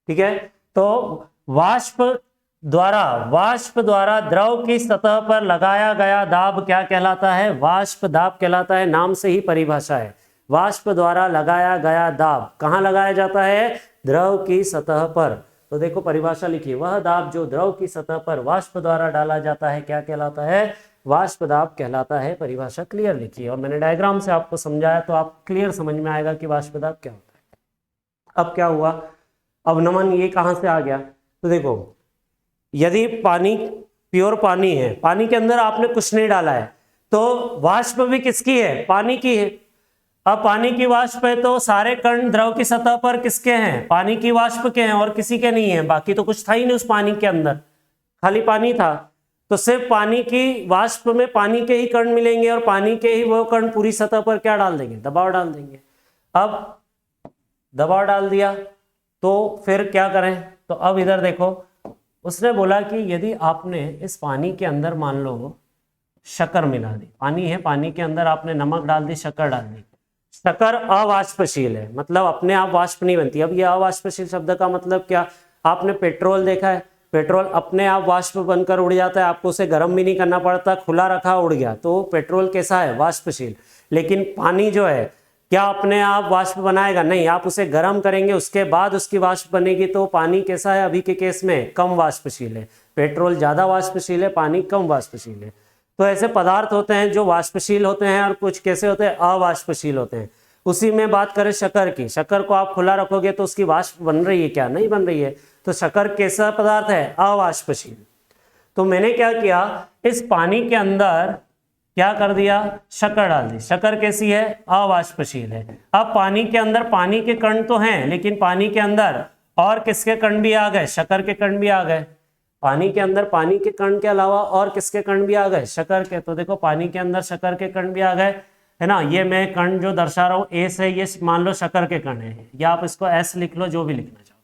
S1: ठीक है, तो वाष्प द्वारा द्रव की सतह पर लगाया गया दाब क्या कहलाता है? वाष्प दाब कहलाता है। नाम से ही परिभाषा है, वाष्प द्वारा लगाया गया दाब कहाँ लगाया जाता है? द्रव की सतह पर। तो देखो परिभाषा लिखिए, वह दाब जो द्रव की सतह पर वाष्प द्वारा डाला जाता है क्या कहलाता है? वाष्प दाब कहलाता है। परिभाषा क्लियर लिखिए, और मैंने डायग्राम से आपको समझाया तो आप क्लियर समझ में आएगा कि वाष्प दाब क्या होता है। अब क्या हुआ, अवनमन ये कहाँ से आ गया? तो देखो, यदि पानी प्योर पानी है, पानी के अंदर आपने कुछ नहीं डाला है, तो वाष्प भी किसकी है? पानी की है। अब पानी की वाष्प है तो सारे कण द्रव की सतह पर किसके हैं? पानी की वाष्प के हैं, और किसी के नहीं है। बाकी तो कुछ था ही नहीं उस पानी के अंदर, खाली पानी था, तो सिर्फ पानी की वाष्प में पानी के ही कण मिलेंगे, और पानी के ही वो कण पूरी सतह पर क्या डाल देंगे? दबाव डाल देंगे। अब दबाव डाल दिया तो फिर क्या करें? तो अब इधर देखो, उसने बोला कि यदि आपने इस पानी के अंदर मान लो शक्कर मिला दी, पानी है, पानी के अंदर आपने नमक डाल दी, शक्कर डाल दी। शक्कर अवाष्पशील है, मतलब अपने आप वाष्प नहीं बनती। अब ये अवाष्पशील शब्द का मतलब क्या? आपने पेट्रोल देखा है, पेट्रोल अपने आप वाष्प बनकर उड़ जाता है, आपको उसे गर्म भी नहीं करना पड़ता, खुला रखा उड़ गया, तो पेट्रोल कैसा है? वाष्पशील। लेकिन पानी जो है क्या अपने आप वाष्प बनाएगा? नहीं, आप उसे गर्म करेंगे उसके बाद उसकी वाष्प बनेगी। तो पानी कैसा है अभी के केस में? कम वाष्पशील है। पेट्रोल ज्यादा वाष्पशील है, पानी कम वाष्पशील है। तो ऐसे पदार्थ होते हैं जो वाष्पशील होते हैं और कुछ कैसे होते हैं? अवाष्पशील होते हैं। उसी में बात करें शक्कर की, शक्कर को आप खुला रखोगे तो उसकी वाष्प बन रही है क्या? नहीं बन रही है। तो शक्कर कैसा पदार्थ है? अवाष्पशील। तो मैंने क्या किया, इस पानी के अंदर क्या कर दिया? शक्कर डाल दी। शक्कर कैसी है? अवाष्पशील है। अब पानी के अंदर पानी के कण तो हैं, लेकिन पानी के अंदर और किसके कण भी आ गए? शक्कर के कण भी आ गए। पानी के अंदर पानी के कण के अलावा और किसके कण भी आ गए? शक्कर के। तो देखो पानी के अंदर शक्कर के कण भी आ गए, है ना। ये मैं कण जो दर्शा रहा हूँ एस है, ये मान लो शक्कर के कण है, या आप इसको एस लिख लो, जो भी लिखना चाहो,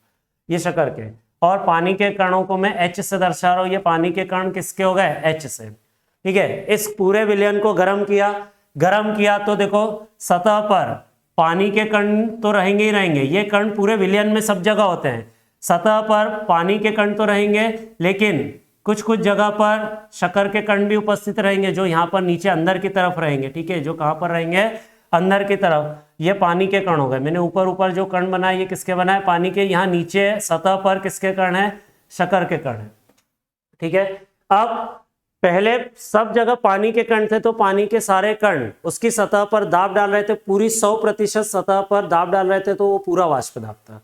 S1: ये शक्कर के। और पानी के कणों को मैं H से दर्शा रहा हूं। ये पानी के कण किसके हो गए? H से। ठीक है, इस पूरे विलयन को गर्म किया तो देखो सतह पर पानी के कण तो रहेंगे ही रहेंगे। ये कण पूरे विलयन में सब जगह होते हैं। सतह पर पानी के कण तो रहेंगे, लेकिन कुछ कुछ जगह पर शक्कर के कण भी उपस्थित रहेंगे, जो यहाँ पर नीचे अंदर की तरफ रहेंगे। ठीक है, जो कहाँ पर रहेंगे? अंदर की तरफ। ये पानी के कण हो गए। मैंने ऊपर ऊपर जो कण बनाए ये किसके बनाए? पानी के। यहाँ नीचे सतह पर किसके कण है? शक्कर के कण है। ठीक है, अब पहले सब जगह पानी के कण थे, तो पानी के सारे कण उसकी सतह पर दाब डाल रहे थे, पूरी 100% सतह पर दाब डाल रहे थे, तो वो पूरा वाष्प दाब था।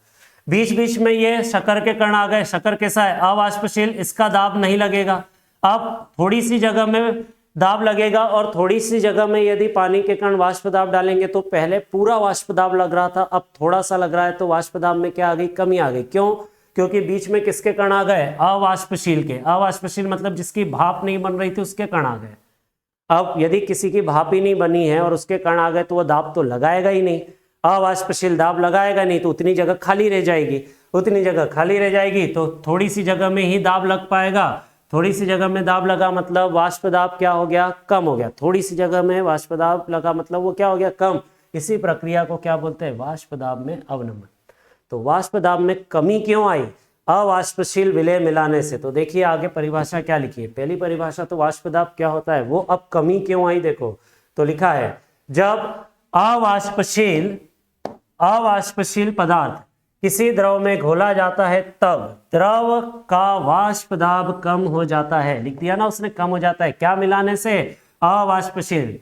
S1: बीच बीच में ये शक्कर के कण आ गए। शक्कर कैसा है? अवाष्पशील, इसका दाब नहीं लगेगा। अब थोड़ी सी जगह में दाब लगेगा और थोड़ी सी जगह में यदि पानी के कण वाष्प दाब डालेंगे तो पहले पूरा वाष्प दाब लग रहा था, अब थोड़ा सा लग रहा है, तो वाष्प दाब में क्या आ गई? कमी आ गई। क्यों? क्योंकि बीच में किसके कण आ गए? अवाष्पशील के। अवाष्पशील मतलब जिसकी भाप नहीं बन रही थी उसके कण आ गए। अब यदि किसी की भाप ही नहीं बनी है और उसके कण आ गए तो वह दाब तो लगाएगा ही नहीं। अवाष्पशील दाब लगाएगा नहीं तो उतनी जगह खाली रह जाएगी। उतनी जगह खाली रह जाएगी तो थोड़ी सी जगह में ही दाब लग पाएगा। थोड़ी सी जगह में दाब लगा मतलब वाष्प दाब क्या हो गया? कम हो गया। थोड़ी सी जगह में वाष्प दाब लगा मतलब वो क्या हो गया? कम। इसी प्रक्रिया को क्या बोलते हैं? वाष्प दाब में अवनमन। तो वाष्प दाब में कमी क्यों आई? अवाष्पशील विलय मिलाने से। तो देखिए आगे परिभाषा क्या लिखी है। पहली परिभाषा तो वाष्प दाब क्या होता है, वो अब कमी क्यों आई देखो। तो लिखा है जब अवाष्पशील पदार्थ किसी द्रव में घोला जाता है तब द्रव का वाष्प दाब कम हो जाता है। लिख दिया ना उसने, कम हो जाता है। क्या मिलाने से? अवाष्पशील।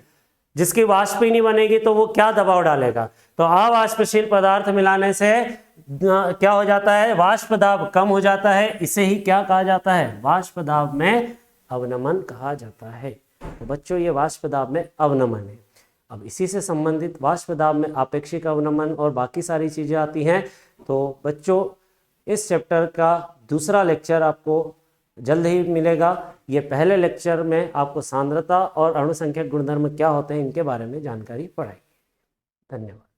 S1: जिसकी वाष्प ही नहीं बनेगी तो वो क्या दबाव डालेगा? तो अवाष्पशील पदार्थ मिलाने से क्या हो जाता है? वाष्प दाब कम हो जाता है। इसे ही क्या कहा जाता है? वाष्प दाब में अवनमन कहा जाता है। तो बच्चों ये वाष्प दाब में अवनमन है। अब इसी से संबंधित वाष्प दाब में आपेक्षिक अवनमन और बाकी सारी चीजें आती हैं। तो बच्चों इस चैप्टर का दूसरा लेक्चर आपको जल्द ही मिलेगा। ये पहले लेक्चर में आपको सांद्रता और अणुसंख्यक गुणधर्म क्या होते हैं इनके बारे में जानकारी पढ़ाएगी। धन्यवाद।